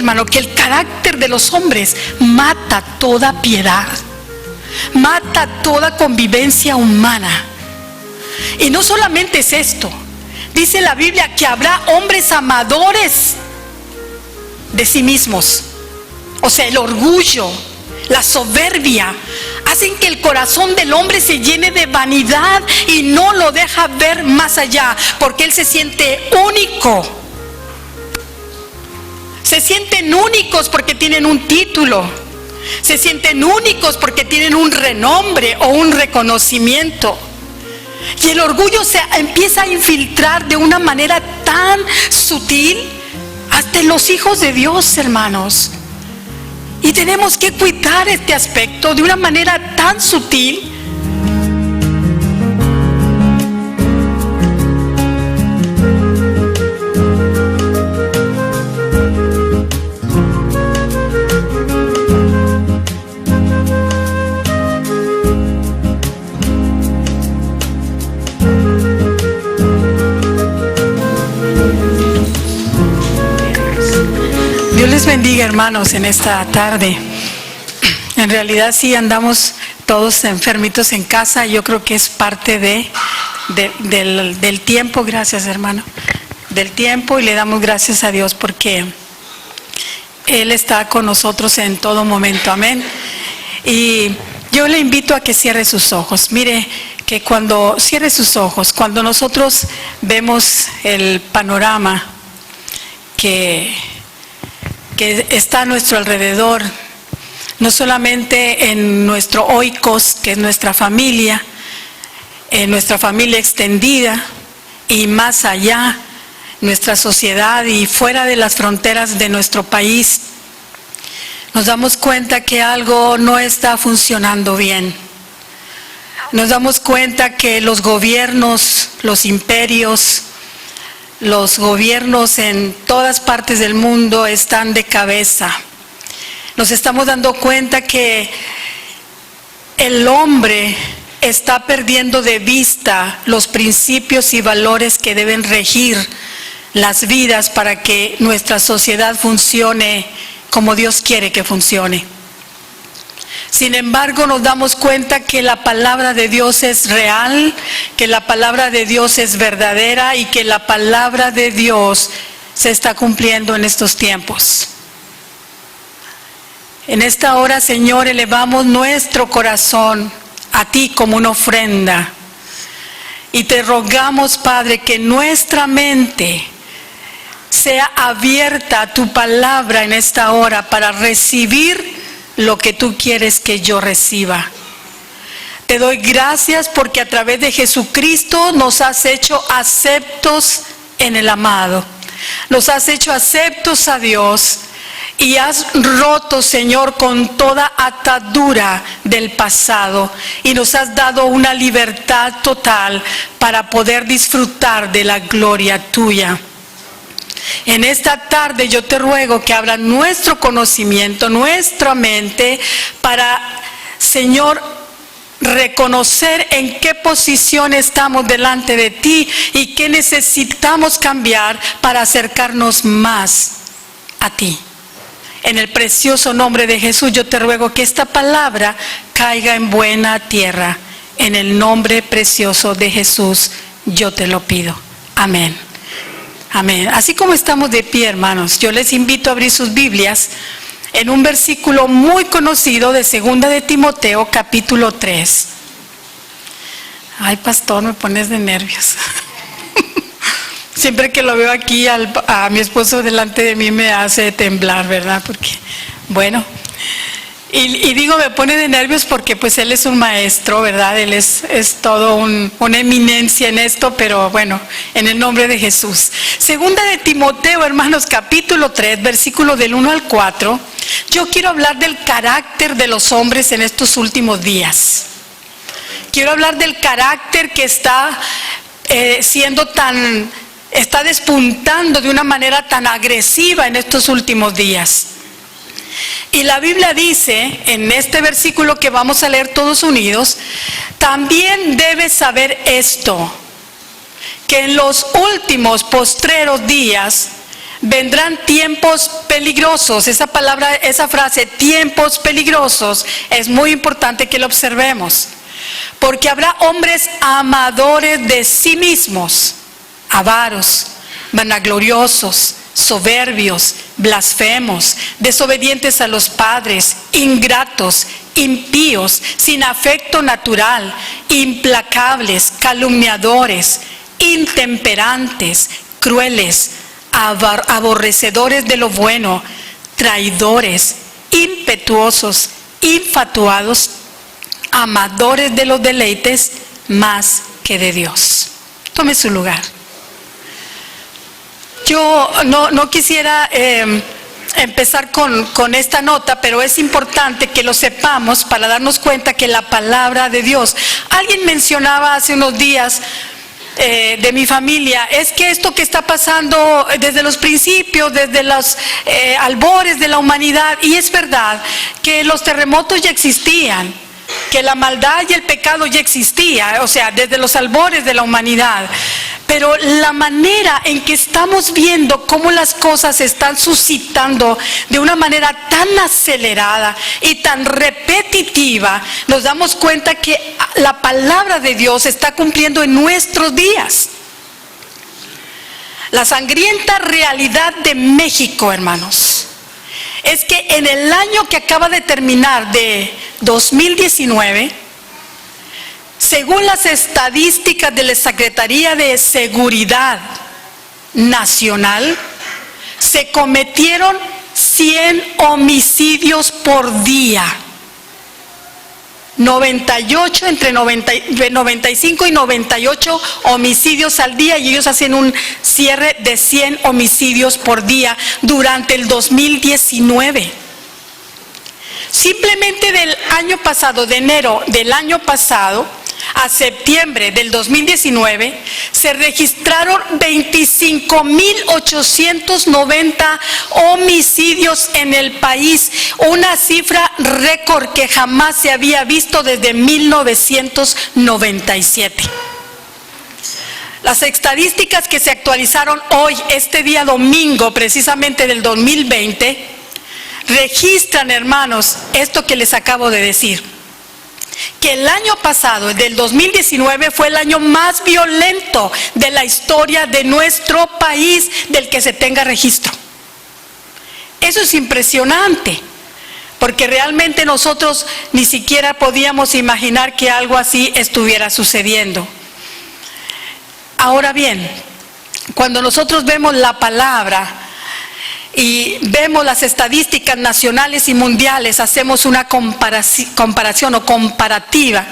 hermano, que el carácter de los hombres mata toda piedad, mata toda convivencia humana. Y no solamente es esto, dice la Biblia que habrá hombres amadores de sí mismos. O sea, el orgullo, la soberbia, hacen que el corazón del hombre se llene de vanidad y no lo deja ver más allá, porque él se siente único. Se sienten únicos porque tienen un título. Se sienten únicos porque tienen un renombre o un reconocimiento. Y el orgullo se empieza a infiltrar de una manera tan sutil hasta en los hijos de Dios, hermanos. Y tenemos que cuidar este aspecto de una manera tan sutil. Dios les bendiga, hermanos, en esta tarde. En realidad sí andamos todos enfermitos en casa. Yo creo que es parte del tiempo. Gracias, hermano. Del tiempo, y le damos gracias a Dios porque Él está con nosotros en todo momento. Amén. Y yo le invito a que cierre sus ojos. Mire que cuando cierre sus ojos, cuando nosotros vemos el panorama que está a nuestro alrededor, no solamente en nuestro oikos, que es nuestra familia, en nuestra familia extendida y más allá, nuestra sociedad y fuera de las fronteras de nuestro país, nos damos cuenta que algo no está funcionando bien. Nos damos cuenta que los gobiernos, los imperios, los gobiernos en todas partes del mundo están de cabeza. Nos estamos dando cuenta que el hombre está perdiendo de vista los principios y valores que deben regir las vidas para que nuestra sociedad funcione como Dios quiere que funcione. Sin embargo, nos damos cuenta que la palabra de Dios es real, que la palabra de Dios es verdadera y que la palabra de Dios se está cumpliendo en estos tiempos. En esta hora, Señor, elevamos nuestro corazón a ti como una ofrenda y te rogamos, Padre, que nuestra mente sea abierta a tu palabra en esta hora para recibir lo que tú quieres que yo reciba. Te doy gracias porque a través de Jesucristo nos has hecho aceptos en el amado. Nos has hecho aceptos a Dios y has roto, Señor, con toda atadura del pasado y nos has dado una libertad total para poder disfrutar de la gloria tuya. En esta tarde yo te ruego que abra nuestro conocimiento, nuestra mente, para, Señor, reconocer en qué posición estamos delante de ti y qué necesitamos cambiar para acercarnos más a ti. En el precioso nombre de Jesús yo te ruego que esta palabra caiga en buena tierra. En el nombre precioso de Jesús yo te lo pido. Amén. Amén. Así como estamos de pie, hermanos, yo les invito a abrir sus Biblias en un versículo muy conocido de 2 de Timoteo, capítulo 3. Ay, pastor, me pones de nervios. Siempre que lo veo aquí a mi esposo delante de mí me hace temblar, ¿verdad? Porque, bueno, y digo me pone de nervios porque pues él es un maestro, ¿verdad? Él es todo una eminencia en esto, pero bueno, en el nombre de Jesús. 2 de Timoteo, hermanos, capítulo 3, versículo del 1 al 4. Yo quiero hablar del carácter de los hombres en estos últimos días. Quiero hablar del carácter que está está despuntando de una manera tan agresiva en estos últimos días. Y la Biblia dice, en este versículo que vamos a leer todos unidos, también debes saber esto, que en los últimos postreros días vendrán tiempos peligrosos. Esa palabra, esa frase, tiempos peligrosos, es muy importante que lo observemos. Porque habrá hombres amadores de sí mismos, avaros, vanagloriosos, soberbios, blasfemos, desobedientes a los padres, ingratos, impíos, sin afecto natural, implacables, calumniadores, intemperantes, crueles, aborrecedores de lo bueno, traidores, impetuosos, infatuados, amadores de los deleites más que de Dios. Tome su lugar. Yo no quisiera empezar con esta nota, pero es importante que lo sepamos para darnos cuenta que la palabra de Dios. Alguien mencionaba hace unos días de mi familia, es que esto que está pasando desde los principios, desde los albores de la humanidad, y es verdad que los terremotos ya existían, que la maldad y el pecado ya existía, o sea, desde los albores de la humanidad. Pero la manera en que estamos viendo cómo las cosas se están suscitando de una manera tan acelerada y tan repetitiva, nos damos cuenta que la palabra de Dios se está cumpliendo en nuestros días. La sangrienta realidad de México, hermanos, es que en el año que acaba de terminar de 2019, según las estadísticas de la Secretaría de Seguridad Nacional, se cometieron 100 homicidios por día. 98, entre 95 y 98 homicidios al día, y ellos hacen un cierre de 100 homicidios por día durante el 2019. Simplemente del año pasado, de enero del año pasado a septiembre del 2019, se registraron 25.890 homicidios en el país, una cifra récord que jamás se había visto desde 1997. Las estadísticas que se actualizaron hoy, este día domingo, precisamente del 2020, registran, hermanos, esto que les acabo de decir, que el año pasado, el del 2019, fue el año más violento de la historia de nuestro país del que se tenga registro. Eso es impresionante, porque realmente nosotros ni siquiera podíamos imaginar que algo así estuviera sucediendo. Ahora bien, cuando nosotros vemos la palabra y vemos las estadísticas nacionales y mundiales, hacemos una comparación o comparativa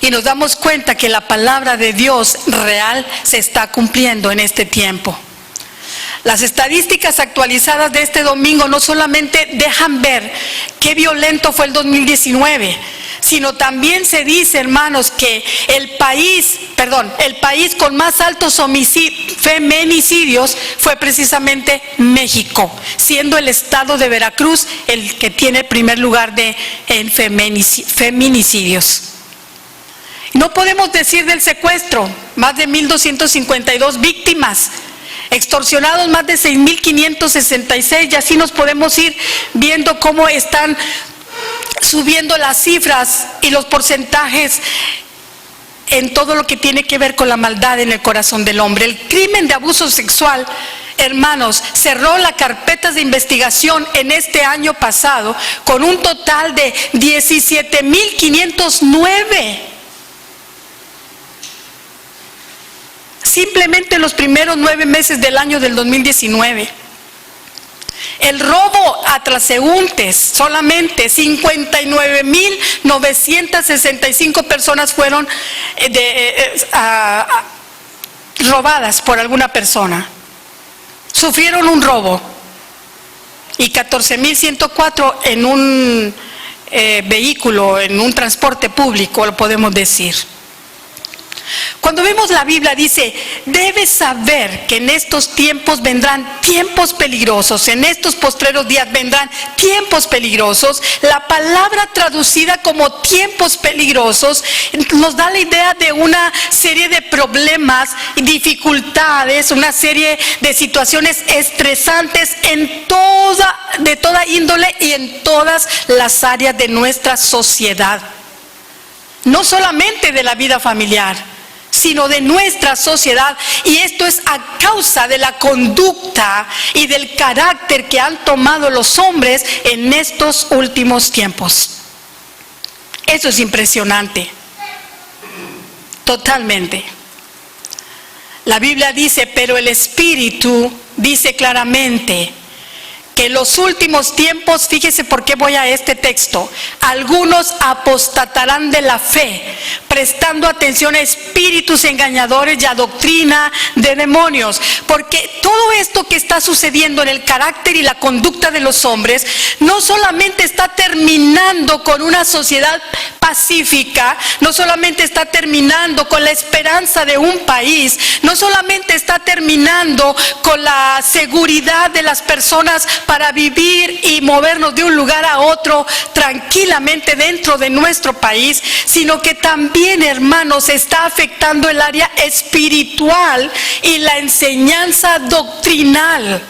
y nos damos cuenta que la palabra de Dios real se está cumpliendo en este tiempo. Las estadísticas actualizadas de este domingo no solamente dejan ver qué violento fue el 2019, sino también se dice, hermanos, que el país con más altos feminicidios fue precisamente México, siendo el estado de Veracruz el que tiene el primer lugar en feminicidios. No podemos decir del secuestro, más de 1.252 víctimas, extorsionados más de 6.566, y así nos podemos ir viendo cómo están subiendo las cifras y los porcentajes en todo lo que tiene que ver con la maldad en el corazón del hombre. El crimen de abuso sexual, hermanos, cerró las carpetas de investigación en este año pasado con un total de 17.509. Simplemente en los primeros 9 meses del año del 2019. El robo a transeúntes, solamente 59.965 personas fueron robadas por alguna persona. Sufrieron un robo. Y 14.104 en un vehículo, en un transporte público, lo podemos decir. Cuando vemos la Biblia dice, debes saber que en estos tiempos vendrán tiempos peligrosos, en estos postreros días vendrán tiempos peligrosos. La palabra traducida como tiempos peligrosos nos da la idea de una serie de problemas, dificultades, una serie de situaciones estresantes de toda índole y en todas las áreas de nuestra sociedad. No solamente de la vida familiar, sino de nuestra sociedad, y esto es a causa de la conducta y del carácter que han tomado los hombres en estos últimos tiempos. Eso es impresionante, totalmente. La Biblia dice, pero el Espíritu dice claramente que en los últimos tiempos, fíjese por qué voy a este texto, algunos apostatarán de la fe, prestando atención a espíritus engañadores y a doctrina de demonios. Porque todo esto que está sucediendo en el carácter y la conducta de los hombres, no solamente está terminando con una sociedad pacífica, no solamente está terminando con la esperanza de un país, no solamente está terminando con la seguridad de las personas para vivir y movernos de un lugar a otro tranquilamente dentro de nuestro país, sino que también, hermanos, está afectando el área espiritual y la enseñanza doctrinal.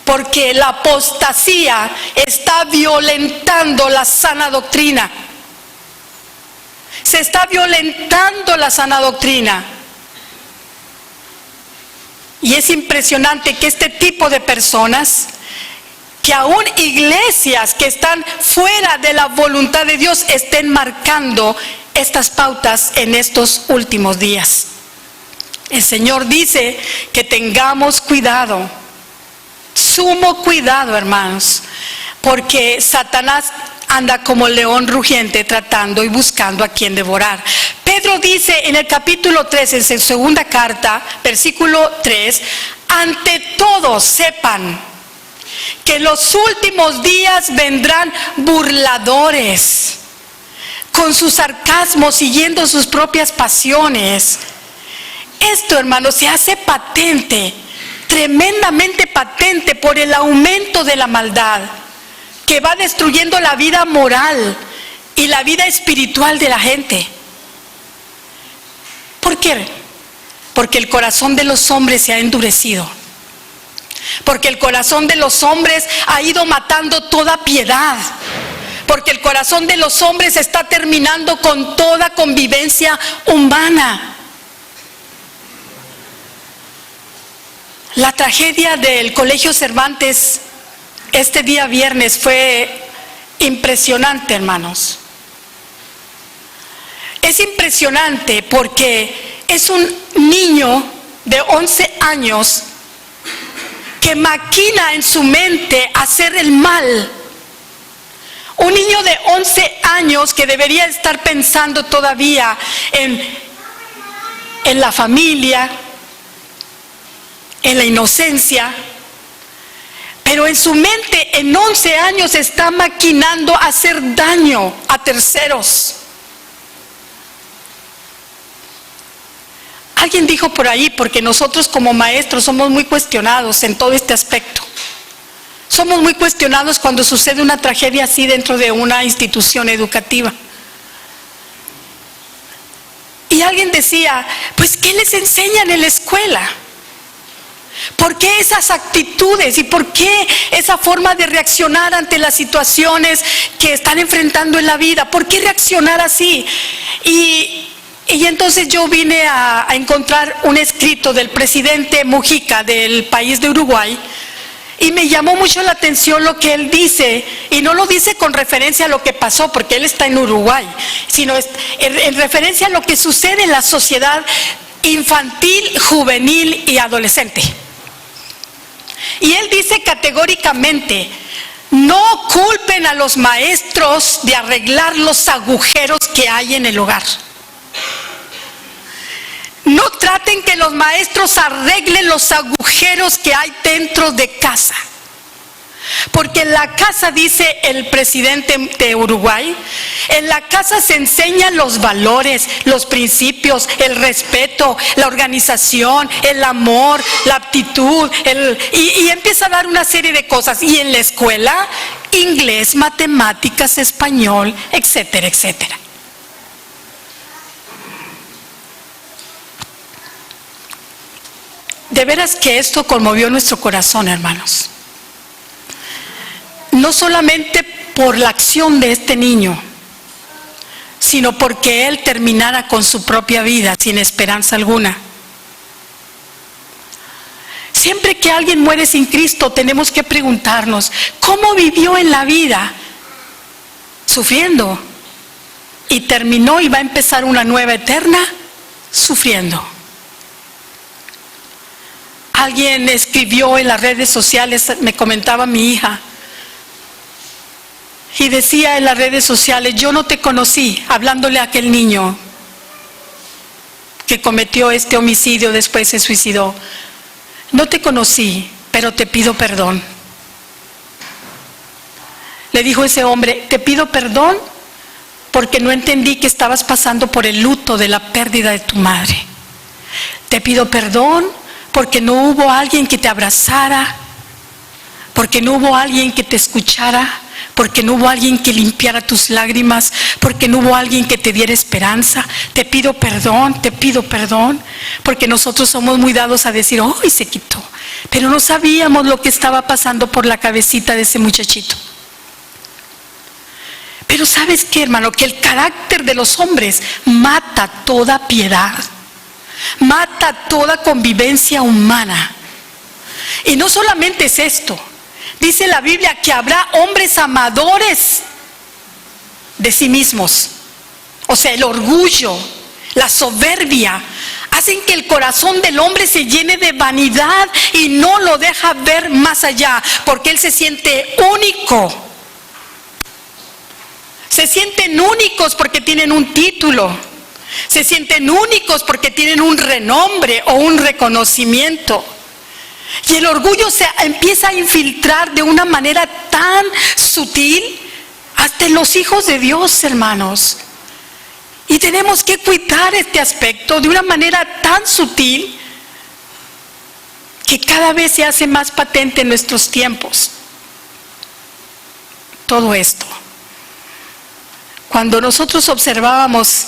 Porque la apostasía está violentando la sana doctrina. Se está violentando la sana doctrina. Y es impresionante que este tipo de personas, que aún iglesias que están fuera de la voluntad de Dios, estén marcando estas pautas en estos últimos días. El Señor dice que tengamos cuidado, sumo cuidado, hermanos, porque Satanás anda como león rugiente tratando y buscando a quien devorar. Pedro dice en el capítulo 3, en su segunda carta, versículo 3, ante todo sepan que en los últimos días vendrán burladores, con su sarcasmo siguiendo sus propias pasiones. Esto, hermanos, se hace patente, tremendamente patente, por el aumento de la maldad que va destruyendo la vida moral y la vida espiritual de la gente. ¿Por qué? Porque el corazón de los hombres se ha endurecido. Porque el corazón de los hombres ha ido matando toda piedad. Porque el corazón de los hombres está terminando con toda convivencia humana. La tragedia del Colegio Cervantes este día viernes fue impresionante, hermanos. Es impresionante porque es un niño de 11 años que maquina en su mente hacer el mal. Un niño de 11 años que debería estar pensando todavía en la familia, en la inocencia, pero en su mente en 11 años está maquinando hacer daño a terceros. Alguien dijo por ahí, porque nosotros como maestros somos muy cuestionados en todo este aspecto. Somos muy cuestionados cuando sucede una tragedia así dentro de una institución educativa. Y alguien decía, pues ¿qué les enseñan en la escuela? ¿Por qué esas actitudes y por qué esa forma de reaccionar ante las situaciones que están enfrentando en la vida? ¿Por qué reaccionar así? Y entonces yo vine a encontrar un escrito del presidente Mujica del país de Uruguay, y me llamó mucho la atención lo que él dice, y no lo dice con referencia a lo que pasó, porque él está en Uruguay, sino en referencia a lo que sucede en la sociedad infantil, juvenil y adolescente. Y él dice categóricamente, no culpen a los maestros de arreglar los agujeros que hay en el hogar. No traten que los maestros arreglen los agujeros que hay dentro de casa. Porque en la casa, dice el presidente de Uruguay, en la casa se enseñan los valores, los principios, el respeto, la organización, el amor, la aptitud, y empieza a dar una serie de cosas. Y en la escuela, inglés, matemáticas, español, etcétera, etcétera. De veras que esto conmovió nuestro corazón, hermanos. No solamente por la acción de este niño, sino porque él terminara con su propia vida sin esperanza alguna. Siempre que alguien muere sin Cristo, tenemos que preguntarnos, ¿cómo vivió en la vida? Sufriendo. Y terminó y va a empezar una nueva eterna sufriendo. Alguien escribió en las redes sociales, me comentaba mi hija, y decía en las redes sociales: yo no te conocí, hablándole a aquel niño que cometió este homicidio, después se suicidó. No te conocí, pero te pido perdón. Le dijo ese hombre: te pido perdón porque no entendí que estabas pasando por el luto de la pérdida de tu madre. Te pido perdón porque no hubo alguien que te abrazara, porque no hubo alguien que te escuchara, porque no hubo alguien que limpiara tus lágrimas, porque no hubo alguien que te diera esperanza. Te pido perdón, porque nosotros somos muy dados a decir: ¡ay, se quitó! Pero no sabíamos lo que estaba pasando por la cabecita de ese muchachito. Pero ¿sabes qué, hermano? Que el carácter de los hombres mata toda piedad, mata toda convivencia humana. Y no solamente es esto. Dice la Biblia que habrá hombres amadores de sí mismos. O sea, el orgullo, la soberbia, hacen que el corazón del hombre se llene de vanidad y no lo deja ver más allá, porque él se siente único. Se sienten únicos porque tienen un título. Se sienten únicos porque tienen un renombre o un reconocimiento. Y el orgullo se empieza a infiltrar de una manera tan sutil hasta en los hijos de Dios, hermanos. Y tenemos que cuidar este aspecto de una manera tan sutil que cada vez se hace más patente en nuestros tiempos. Todo esto. Cuando nosotros observábamos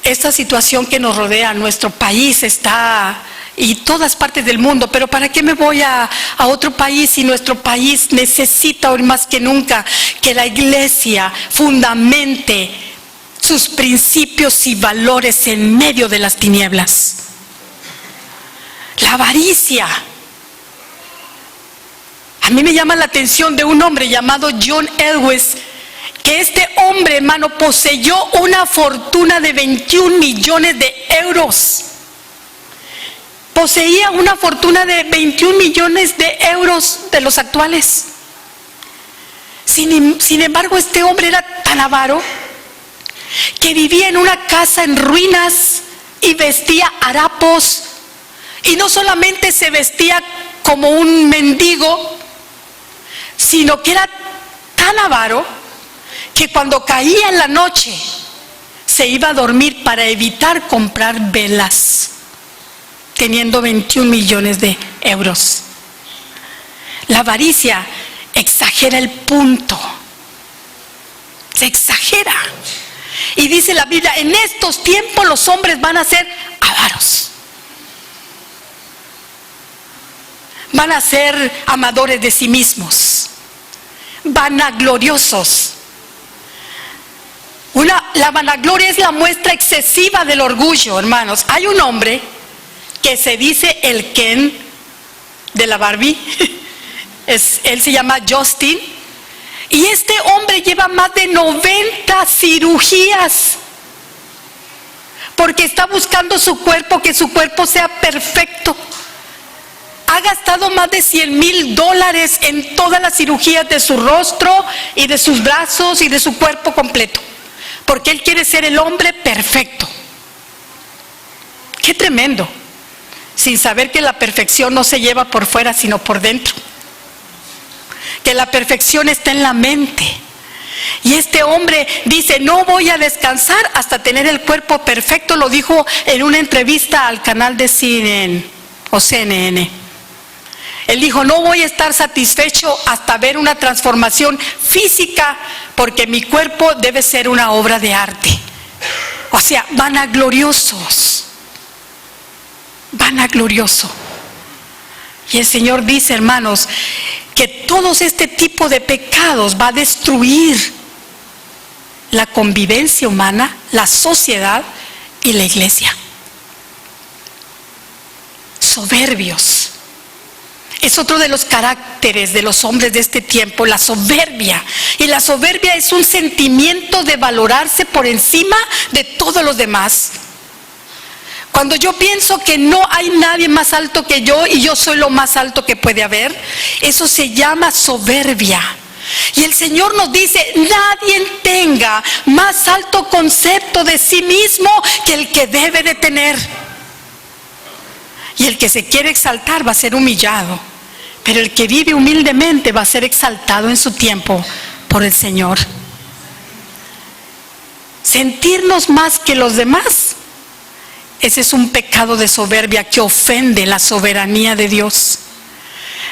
esta situación que nos rodea, nuestro país está, y todas partes del mundo, pero ¿para qué me voy a otro país si nuestro país necesita hoy más que nunca que la iglesia fundamente sus principios y valores en medio de las tinieblas? La avaricia. A mí me llama la atención de un hombre llamado John Elwes, que este hombre, hermano, poseyó una fortuna de 21 millones de euros. Poseía una fortuna de 21 millones de euros de los actuales. Sin embargo, este hombre era tan avaro que vivía en una casa en ruinas y vestía harapos. Y no solamente se vestía como un mendigo, sino que era tan avaro que cuando caía en la noche se iba a dormir para evitar comprar velas, teniendo 21 millones de euros. La avaricia exagera el punto, se exagera. Y dice la Biblia: en estos tiempos los hombres van a ser avaros, van a ser amadores de sí mismos, vanagloriosos. La vanagloria es la muestra excesiva del orgullo, hermanos. Hay un hombre que se dice el Ken de la Barbie. Él se llama Justin. Y este hombre lleva más de 90 cirugías porque está buscando su cuerpo, que su cuerpo sea perfecto. Ha gastado más de $100,000 en todas las cirugías de su rostro y de sus brazos y de su cuerpo completo, porque él quiere ser el hombre perfecto. ¡Qué tremendo! Sin saber que la perfección no se lleva por fuera, sino por dentro. que la perfección está en la mente. Y este hombre dice, no voy a descansar hasta tener el cuerpo perfecto. Lo dijo en una entrevista al canal de CNN o CNN. Él dijo, no voy a estar satisfecho hasta ver una transformación física, porque mi cuerpo debe ser una obra de arte. O sea, vanagloriosos. Vanaglorioso. Y el Señor dice, hermanos, que todos este tipo de pecados va a destruir la convivencia humana, la sociedad y la iglesia. Soberbios. Es otro de los caracteres de los hombres de este tiempo, la soberbia. Y la soberbia es un sentimiento de valorarse por encima de todos los demás. Cuando yo pienso que no hay nadie más alto que yo y yo soy lo más alto que puede haber, eso se llama soberbia. Y el Señor nos dice, nadie tenga más alto concepto de sí mismo que el que debe de tener. Y el que se quiere exaltar va a ser humillado, pero el que vive humildemente va a ser exaltado en su tiempo por el Señor. Sentirnos más que los demás, ese es un pecado de soberbia que ofende la soberanía de Dios.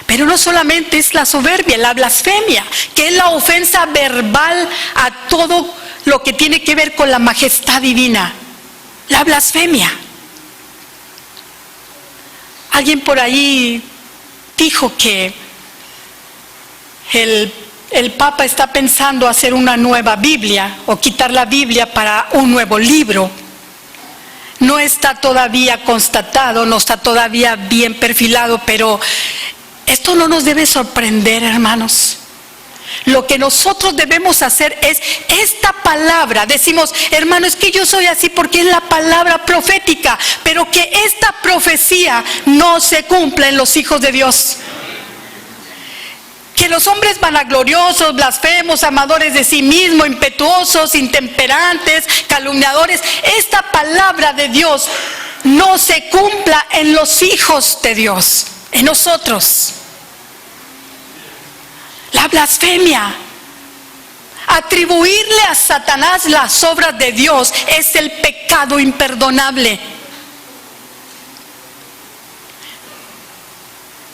Pero no solamente es la soberbia, la blasfemia, que es la ofensa verbal a todo lo que tiene que ver con la majestad divina. La blasfemia. Alguien por ahí dijo que el Papa está pensando hacer una nueva Biblia o quitar la Biblia para un nuevo libro. No está todavía constatado, no está todavía bien perfilado, pero esto no nos debe sorprender, hermanos. Lo que nosotros debemos hacer es esta palabra. Decimos, hermano, es que yo soy así porque es la palabra profética, pero que esta profecía no se cumpla en los hijos de Dios. Que los hombres vanagloriosos, blasfemos, amadores de sí mismos, impetuosos, intemperantes, calumniadores, esta palabra de Dios no se cumpla en los hijos de Dios, en nosotros. La blasfemia, atribuirle a Satanás las obras de Dios es el pecado imperdonable.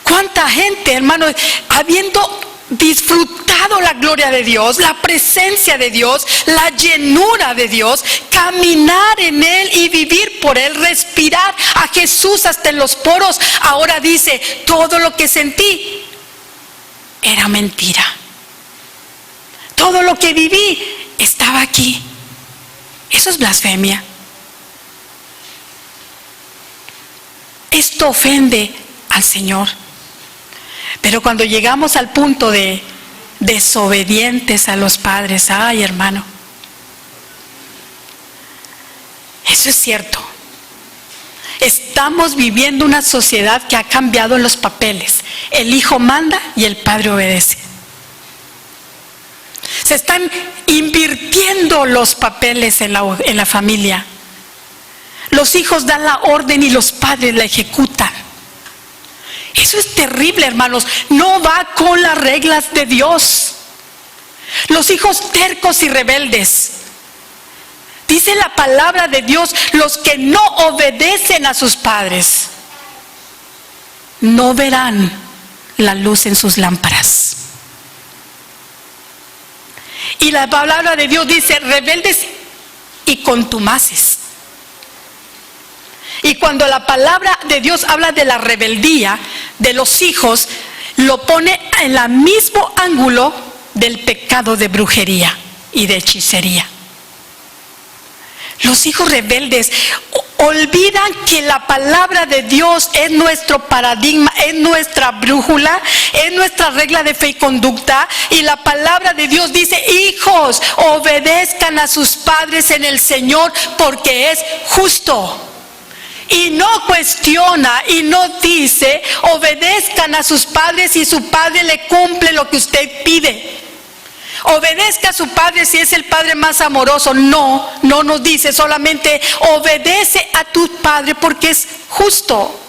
¿Cuánta gente, hermano, habiendo disfrutado la gloria de Dios, la presencia de Dios, la llenura de Dios, caminar en Él y vivir por Él, respirar a Jesús hasta en los poros, ahora dice, todo lo que sentí era mentira. Todo lo que viví estaba aquí. Eso es blasfemia. Esto ofende al Señor. Pero cuando llegamos al punto de desobedientes a los padres, ay, hermano, eso es cierto. Estamos viviendo una sociedad que ha cambiado los papeles. El hijo manda y el padre obedece. Se están invirtiendo los papeles en la familia. Los hijos dan la orden y los padres la ejecutan. Eso es terrible, hermanos. No va con las reglas de Dios. Los hijos tercos y rebeldes. Dice la palabra de Dios, los que no obedecen a sus padres no verán la luz en sus lámparas. Y la palabra de Dios dice, rebeldes y contumaces. Y cuando la palabra de Dios habla de la rebeldía de los hijos, lo pone en el mismo ángulo del pecado de brujería y de hechicería. Los hijos rebeldes olvidan que la palabra de Dios es nuestro paradigma, es nuestra brújula, es nuestra regla de fe y conducta. Y la palabra de Dios dice, hijos, obedezcan a sus padres en el Señor porque es justo. Y no cuestiona y no dice, obedezcan a sus padres y su padre le cumple lo que usted pide. Obedezca a su padre si es el padre más amoroso. No nos dice solamente obedece a tu padre porque es justo.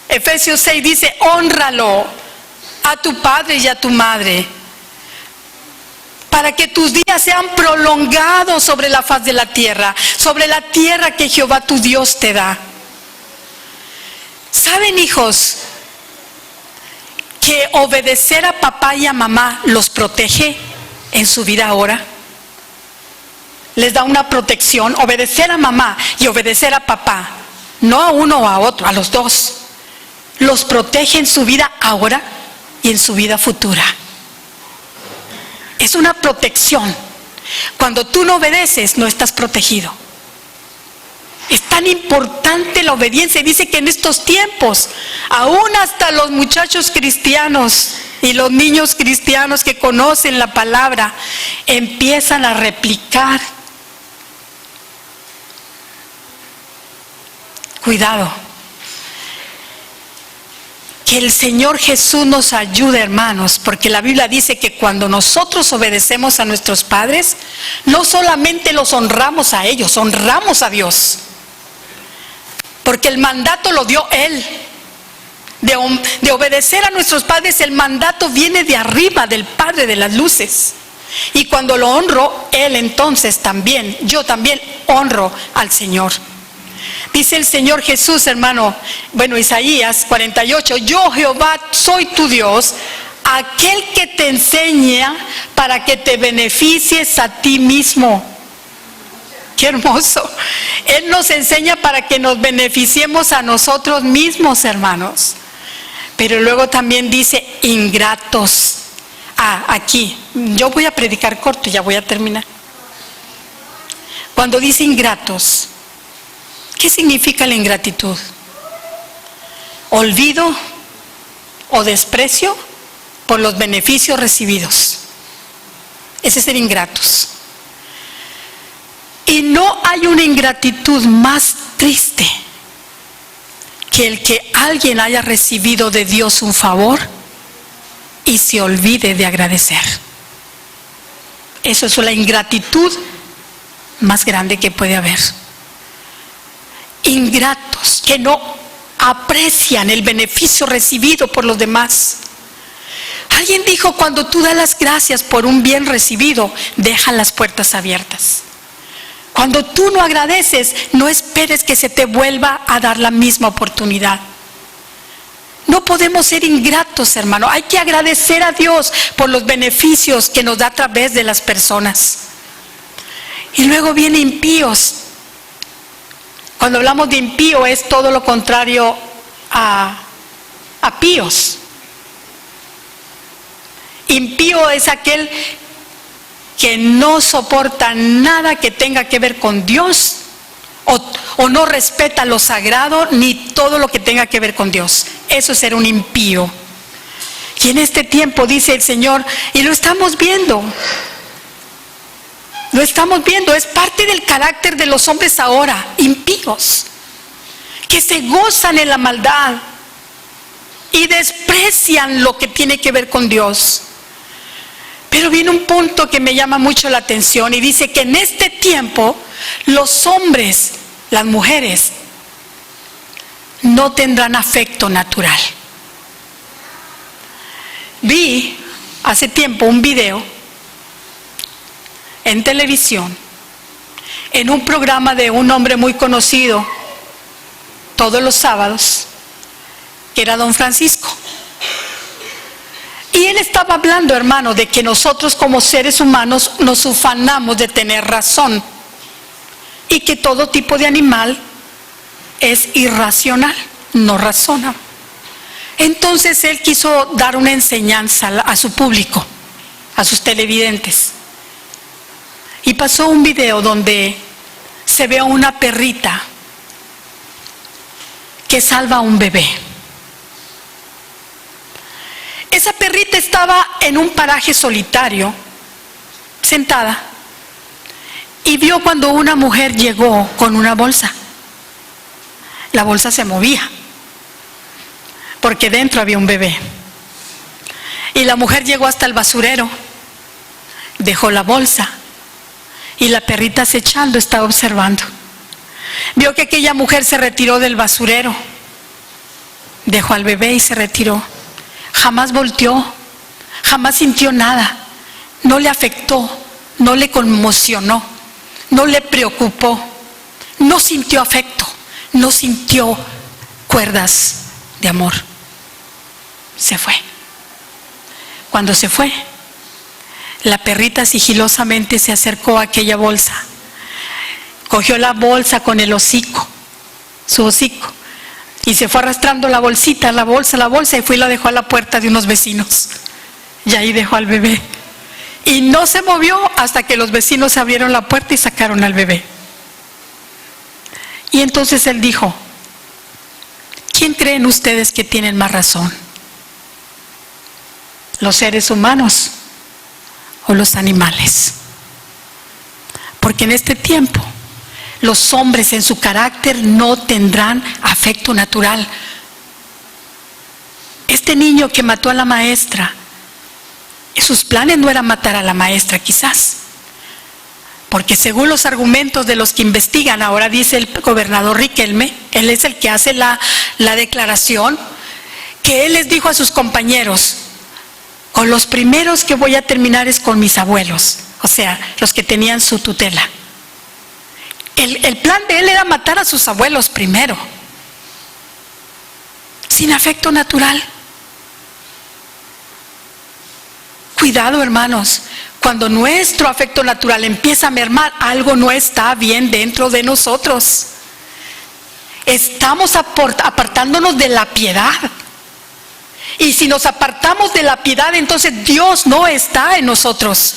Efesios 6 dice, hónralo a tu padre y a tu madre, para que tus días sean prolongados sobre la faz de la tierra que Jehová tu Dios te da. ¿Saben, hijos, que obedecer a papá y a mamá los protege en su vida ahora? Les da una protección. Obedecer a mamá y obedecer a papá, no a uno o a otro, a los dos, los protege en su vida ahora y en su vida futura. Es una protección. Cuando tú no obedeces, no estás protegido. Es tan importante la obediencia. Dice que en estos tiempos, aún hasta los muchachos cristianos y los niños cristianos que conocen la palabra, empiezan a replicar. Cuidado. Que el Señor Jesús nos ayude, hermanos, porque la Biblia dice que cuando nosotros obedecemos a nuestros padres, no solamente los honramos a ellos, honramos a Dios. Porque el mandato lo dio Él. De obedecer a nuestros padres, el mandato viene de arriba, del Padre de las luces. Y cuando lo honro, Él entonces también, yo también honro al Señor. Dice el Señor Jesús, hermano, Isaías 48, yo Jehová soy tu Dios, aquel que te enseña para que te beneficies a ti mismo. Qué hermoso. Él nos enseña para que nos beneficiemos a nosotros mismos, hermanos. Pero luego también dice ingratos. Aquí, yo voy a predicar corto y ya voy a terminar. Cuando dice ingratos, ¿qué significa la ingratitud? Olvido o desprecio por los beneficios recibidos. Ese es ser ingratos. Y no hay una ingratitud más triste que el que alguien haya recibido de Dios un favor y se olvide de agradecer. Eso es la ingratitud más grande que puede haber. Ingratos, que no aprecian el beneficio recibido por los demás. Alguien dijo, cuando tú das las gracias por un bien recibido, deja las puertas abiertas. Cuando tú no agradeces, no esperes que se te vuelva a dar la misma oportunidad. No podemos ser ingratos, hermano. Hay que agradecer a Dios por los beneficios que nos da a través de las personas. Y luego vienen impíos. Cuando hablamos de impío es todo lo contrario a píos. Impío es aquel que no soporta nada que tenga que ver con Dios o no respeta lo sagrado ni todo lo que tenga que ver con Dios. Eso es ser un impío. Y en este tiempo dice el Señor, y lo estamos viendo. Lo estamos viendo, es parte del carácter de los hombres ahora, impíos, que se gozan en la maldad y desprecian lo que tiene que ver con Dios. Pero viene un punto que me llama mucho la atención y dice que en este tiempo los hombres, las mujeres, no tendrán afecto natural. Vi hace tiempo un video en televisión, en un programa de un hombre muy conocido todos los sábados, que era don Francisco. Y él estaba hablando, hermano, de que nosotros como seres humanos nos ufanamos de tener razón y que todo tipo de animal es irracional, no razona. Entonces él quiso dar una enseñanza a su público, a sus televidentes. Y pasó un video donde se ve a una perrita que salva a un bebé. Esa perrita estaba en un paraje solitario, sentada, y vio cuando una mujer llegó con una bolsa. La bolsa se movía, porque dentro había un bebé. Y la mujer llegó hasta el basurero, dejó la bolsa, y la perrita acechando estaba observando. Vio que aquella mujer se retiró del basurero, dejó al bebé y se retiró. jamás volteó, jamás sintió nada, no le afectó, no le conmocionó, no le preocupó, no sintió afecto, no sintió cuerdas de amor. Se fue. Cuando se fue, la perrita sigilosamente se acercó a aquella bolsa, cogió la bolsa con el hocico, su hocico, y se fue arrastrando la bolsita, la bolsa, y fue y la dejó a la puerta de unos vecinos. Y ahí dejó al bebé. Y no se movió hasta que los vecinos abrieron la puerta y sacaron al bebé. Y entonces él dijo: ¿quién creen ustedes que tienen más razón? ¿Los seres humanos o los animales? Porque en este tiempo los hombres en su carácter no tendrán afecto natural. Este niño que mató a la maestra, sus planes no eran matar a la maestra quizás, porque según los argumentos de los que investigan, ahora dice el gobernador Riquelme, él es el que hace la declaración, que él les dijo a sus compañeros: con los primeros que voy a terminar es con mis abuelos, o sea, los que tenían su tutela. El plan de él era matar a sus abuelos primero, sin afecto natural. Cuidado, hermanos, cuando nuestro afecto natural empieza a mermar, algo no está bien dentro de nosotros. Estamos apartándonos de la piedad. Y si nos apartamos de la piedad, entonces Dios no está en nosotros.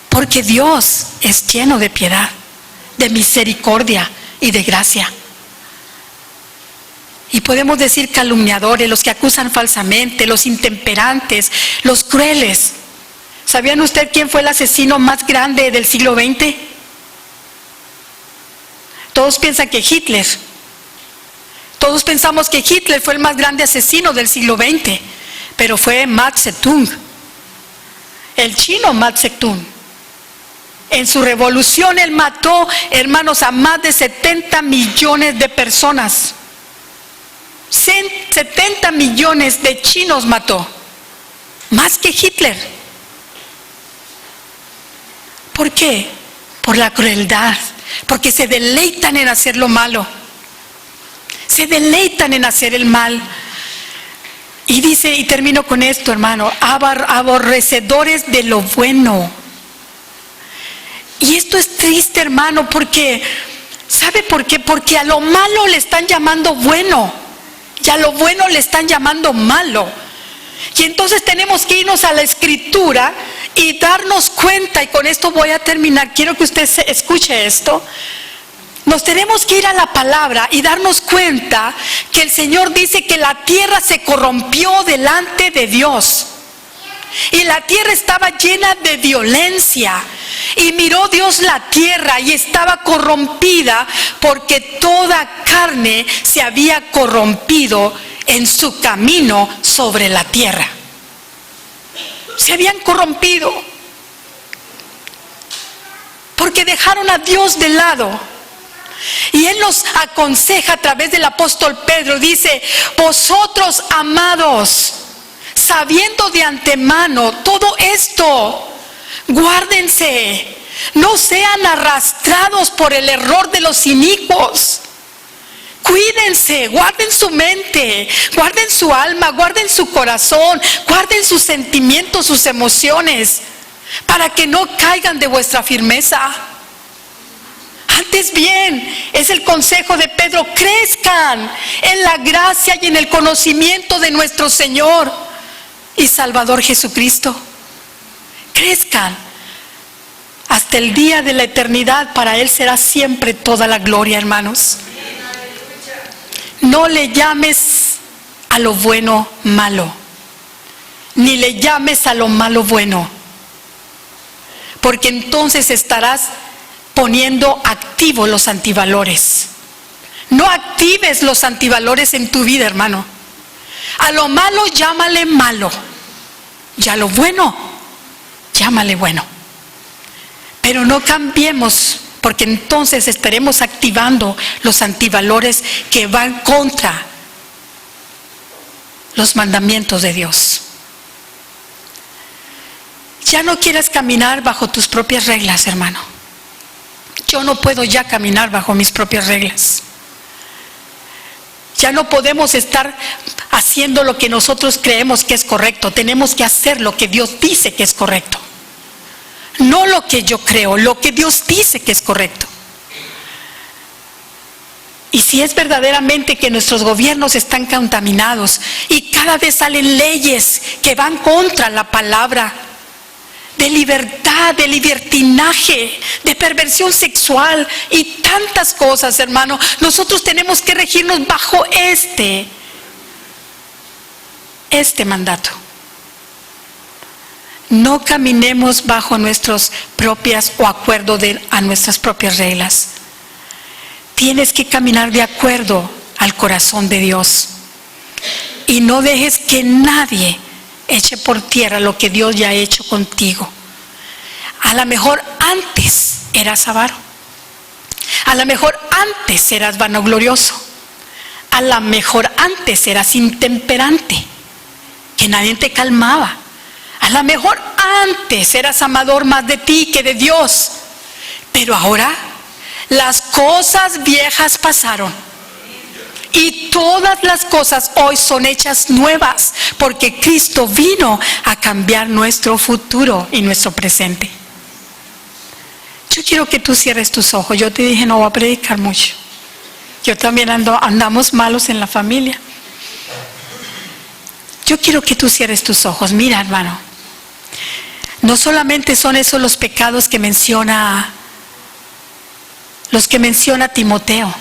Porque Dios es lleno de piedad, de misericordia y de gracia. Y podemos decir calumniadores, los que acusan falsamente, los intemperantes, los crueles. ¿Sabían ustedes quién fue el asesino más grande del siglo XX? Todos piensan que Hitler. Todos pensamos que Hitler fue el más grande asesino del siglo XX, pero fue Mao Zedong, el chino Mao Zedong. En su revolución él mató, hermanos, a más de 70 millones de personas. 70 millones de chinos mató, más que Hitler. ¿Por qué? Por la crueldad, porque se deleitan en hacer lo malo. Se deleitan en hacer el mal. Y dice, y termino con esto, hermano: aborrecedores de lo bueno. Y esto es triste, hermano, porque, ¿sabe por qué? Porque a lo malo le están llamando bueno, y a lo bueno le están llamando malo. Y entonces tenemos que irnos a la Escritura y darnos cuenta, y con esto voy a terminar, quiero que usted escuche esto. Nos tenemos que ir a la palabra y darnos cuenta que el Señor dice que la tierra se corrompió delante de Dios. Y la tierra estaba llena de violencia. Y miró Dios la tierra y estaba corrompida, porque toda carne se había corrompido en su camino sobre la tierra. Se habían corrompido porque dejaron a Dios de lado. Y Él nos aconseja a través del apóstol Pedro, dice: vosotros, amados, sabiendo de antemano todo esto, guárdense, no sean arrastrados por el error de los inicuos. Cuídense, guarden su mente, guarden su alma, guarden su corazón, guarden sus sentimientos, sus emociones, para que no caigan de vuestra firmeza. Antes bien, es el consejo de Pedro: crezcan en la gracia y en el conocimiento de nuestro Señor y Salvador Jesucristo. Crezcan hasta el día de la eternidad. Para Él será siempre toda la gloria, hermanos. No le llames a lo bueno malo, ni le llames a lo malo bueno, porque entonces estarás poniendo activos los antivalores. No actives los antivalores en tu vida, hermano. A lo malo llámale malo, y a lo bueno llámale bueno. Pero no cambiemos, porque entonces estaremos activando los antivalores que van contra los mandamientos de Dios. Ya no quieras caminar bajo tus propias reglas, hermano. Yo no puedo ya caminar bajo mis propias reglas. Ya no podemos estar haciendo lo que nosotros creemos que es correcto. Tenemos que hacer lo que Dios dice que es correcto. No lo que yo creo, lo que Dios dice que es correcto. Y si es verdaderamente que nuestros gobiernos están contaminados y cada vez salen leyes que van contra la palabra, de libertad, de libertinaje, de perversión sexual y tantas cosas, hermano, nosotros tenemos que regirnos bajo este mandato. No caminemos bajo nuestras propias o acuerdo a nuestras propias reglas. Tienes que caminar de acuerdo al corazón de Dios. Y no dejes que nadie eche por tierra lo que Dios ya ha hecho contigo. A lo mejor antes eras avaro. A lo mejor antes eras vanaglorioso. A lo mejor antes eras intemperante, que nadie te calmaba. A lo mejor antes eras amador más de ti que de Dios. Pero ahora las cosas viejas pasaron y todas las cosas hoy son hechas nuevas, porque Cristo vino a cambiar nuestro futuro y nuestro presente. Yo quiero que tú cierres tus ojos. Yo te dije no voy a predicar mucho. Yo también andamos malos en la familia. Yo quiero que tú cierres tus ojos. Mira, hermano, no solamente son esos los pecados que menciona Timoteo,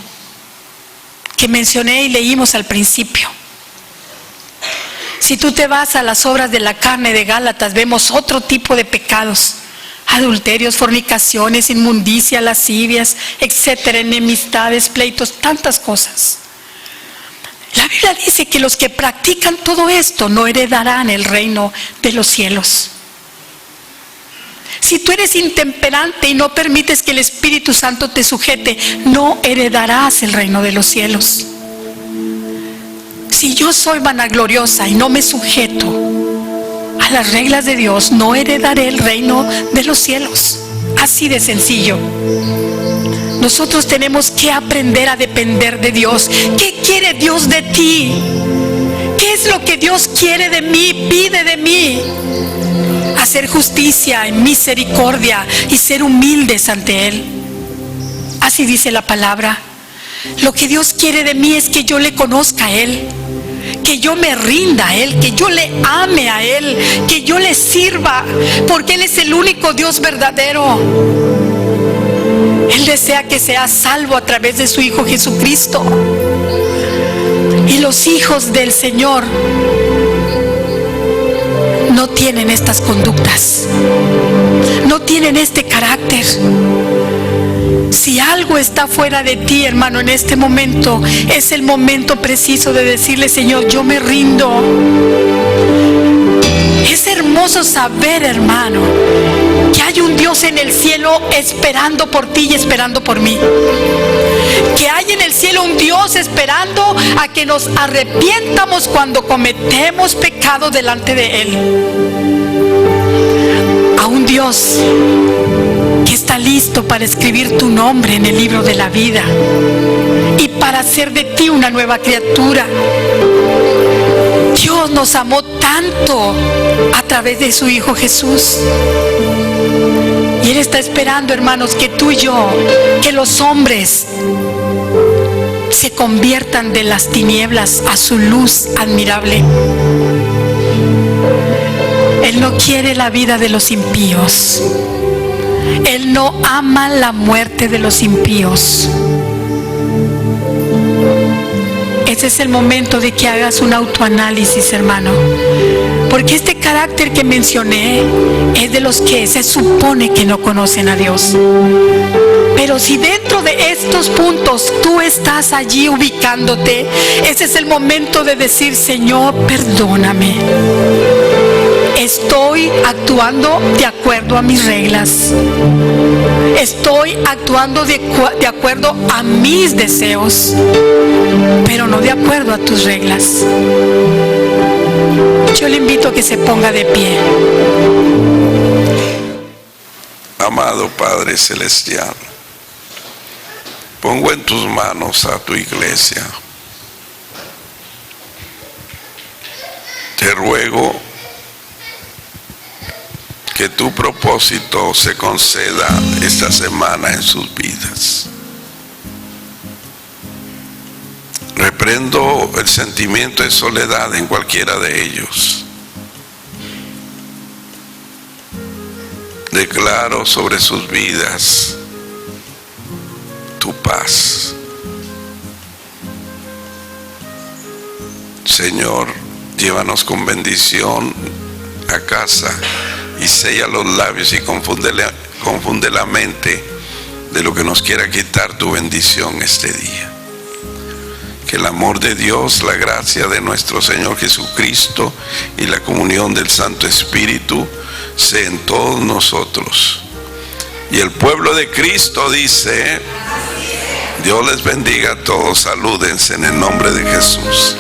que mencioné y leímos al principio. Si tú te vas a las obras de la carne de Gálatas, vemos otro tipo de pecados: adulterios, fornicaciones, inmundicia, lascivias, etcétera, enemistades, pleitos, tantas cosas. La Biblia dice que los que practican todo esto no heredarán el reino de los cielos. Si tú eres intemperante y no permites que el Espíritu Santo te sujete, no heredarás el reino de los cielos. Si yo soy vanagloriosa y no me sujeto a las reglas de Dios, no heredaré el reino de los cielos. Así de sencillo. Nosotros tenemos que aprender a depender de Dios. ¿Qué quiere Dios de ti? ¿Qué es lo que Dios quiere de mí? Pide de mí hacer justicia y misericordia y ser humildes ante Él. Así dice la palabra. Lo que Dios quiere de mí es que yo le conozca a Él, que yo me rinda a Él, que yo le ame a Él, que yo le sirva, porque Él es el único Dios verdadero. Él desea que seas salvo a través de su Hijo Jesucristo. Y los hijos del Señor no tienen estas conductas, no tienen este carácter. Si algo está fuera de ti, hermano, en este momento, es el momento preciso de decirle: Señor, yo me rindo. Es hermoso saber, hermano, que hay un Dios en el cielo esperando por ti y esperando por mí. Que hay en el cielo un Dios esperando a que nos arrepientamos cuando cometemos pecado delante de Él. A un Dios que está listo para escribir tu nombre en el libro de la vida y para hacer de ti una nueva criatura. Dios nos amó tanto a través de su Hijo Jesús. Y Él está esperando, hermanos, que tú y yo, que los hombres se conviertan de las tinieblas a su luz admirable. Él no quiere la vida de los impíos. Él no ama la muerte de los impíos. Ese es el momento de que hagas un autoanálisis, hermano. Porque este carácter que mencioné es de los que se supone que no conocen a Dios. Pero si dentro de estos puntos tú estás allí ubicándote, ese es el momento de decir: Señor, perdóname. He estoy actuando de acuerdo a mis reglas. Estoy actuando de acuerdo a mis deseos, pero no de acuerdo a tus reglas. Yo le invito a que se ponga de pie. Amado Padre Celestial, pongo en tus manos a tu iglesia. Te ruego que tu propósito se conceda esta semana en sus vidas. Reprendo el sentimiento de soledad en cualquiera de ellos. Declaro sobre sus vidas tu paz. Señor, llévanos con bendición a casa y sella los labios y confunde la mente de lo que nos quiera quitar tu bendición este día. Que el amor de Dios, la gracia de nuestro Señor Jesucristo y la comunión del Santo Espíritu sea en todos nosotros. Y el pueblo de Cristo dice: Dios les bendiga a todos, salúdense en el nombre de Jesús.